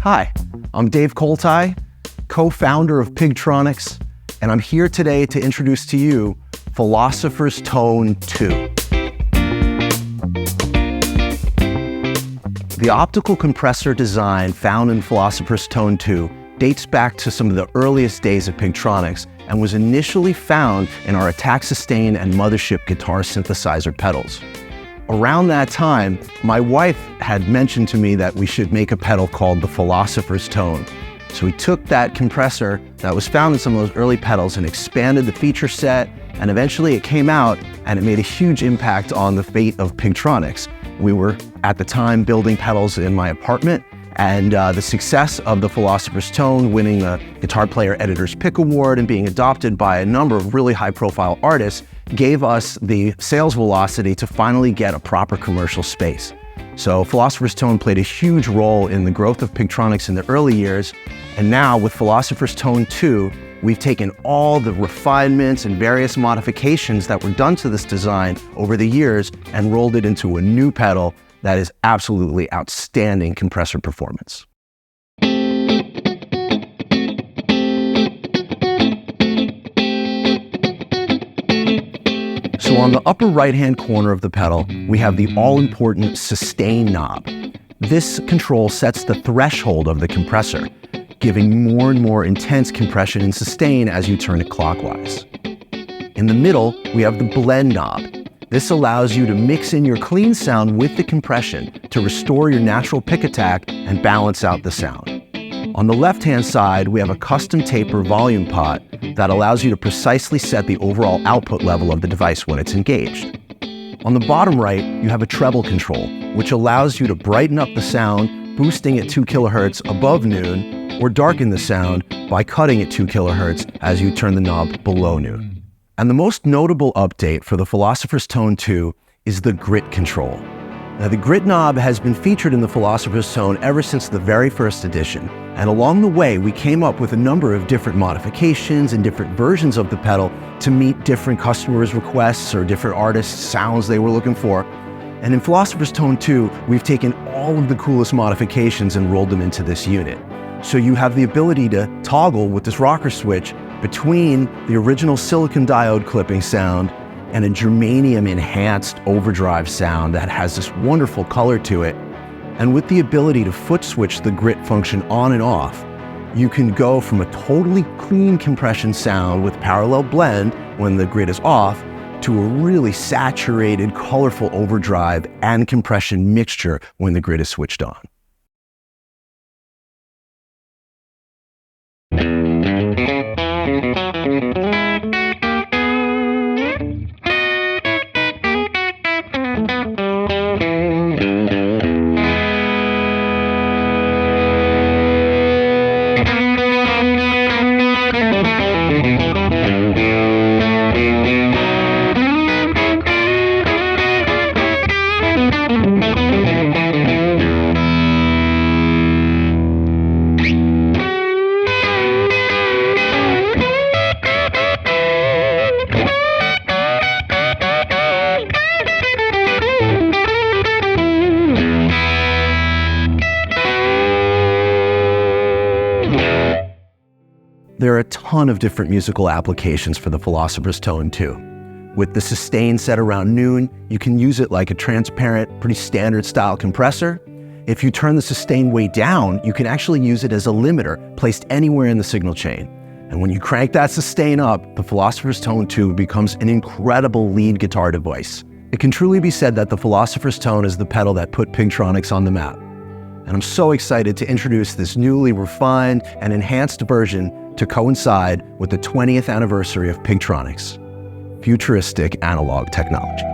Hi, I'm Dave Koltai, co-founder of Pigtronix, and I'm here today to introduce to you Philosopher's Tone 2. The optical compressor design found in Philosopher's Tone 2 dates back to some of the earliest days of Pigtronix and was initially found in our attack sustain and mothership guitar synthesizer pedals. Around that time, my wife had mentioned to me that we should make a pedal called the Philosopher's Tone. So we took that compressor that was found in some of those early pedals and expanded the feature set, and eventually it came out and it made a huge impact on the fate of Pigtronix. We were, at the time, building pedals in my apartment, and the success of the Philosopher's Tone, winning the Guitar Player Editor's Pick Award and being adopted by a number of really high-profile artists, gave us the sales velocity to finally get a proper commercial space. So Philosopher's Tone played a huge role in the growth of Pigtronix in the early years, and now with Philosopher's Tone 2, we've taken all the refinements and various modifications that were done to this design over the years and rolled it into a new pedal that is absolutely outstanding compressor performance. So on the upper right-hand corner of the pedal, we have the all-important sustain knob. This control sets the threshold of the compressor, giving more and more intense compression and sustain as you turn it clockwise. In the middle, we have the blend knob. This allows you to mix in your clean sound with the compression to restore your natural pick attack and balance out the sound. On the left-hand side, we have a custom taper volume pot that allows you to precisely set the overall output level of the device when it's engaged. On the bottom right, you have a treble control, which allows you to brighten up the sound, boosting at 2 kHz above noon, or darken the sound by cutting at 2 kHz as you turn the knob below noon. And the most notable update for the Philosopher's Tone 2 is the grit control. Now, the grit knob has been featured in the Philosopher's Tone ever since the very first edition, and along the way, we came up with a number of different modifications and different versions of the pedal to meet different customers' requests or different artists' sounds they were looking for. And in Philosopher's Tone 2, we've taken all of the coolest modifications and rolled them into this unit. So you have the ability to toggle with this rocker switch between the original silicon diode clipping sound and a germanium enhanced overdrive sound that has this wonderful color to it. And with the ability to foot switch the grit function on and off, you can go from a totally clean compression sound with parallel blend when the grit is off to a really saturated, colorful overdrive and compression mixture when the grit is switched on. There are a ton of different musical applications for the Philosopher's Tone 2. With the sustain set around noon, you can use it like a transparent, pretty standard style compressor. If you turn the sustain way down, you can actually use it as a limiter placed anywhere in the signal chain. And when you crank that sustain up, the Philosopher's Tone 2 becomes an incredible lead guitar device. It can truly be said that the Philosopher's Tone is the pedal that put Pigtronix on the map. And I'm so excited to introduce this newly refined and enhanced version to coincide with the 20th anniversary of Pigtronix, futuristic analog technology.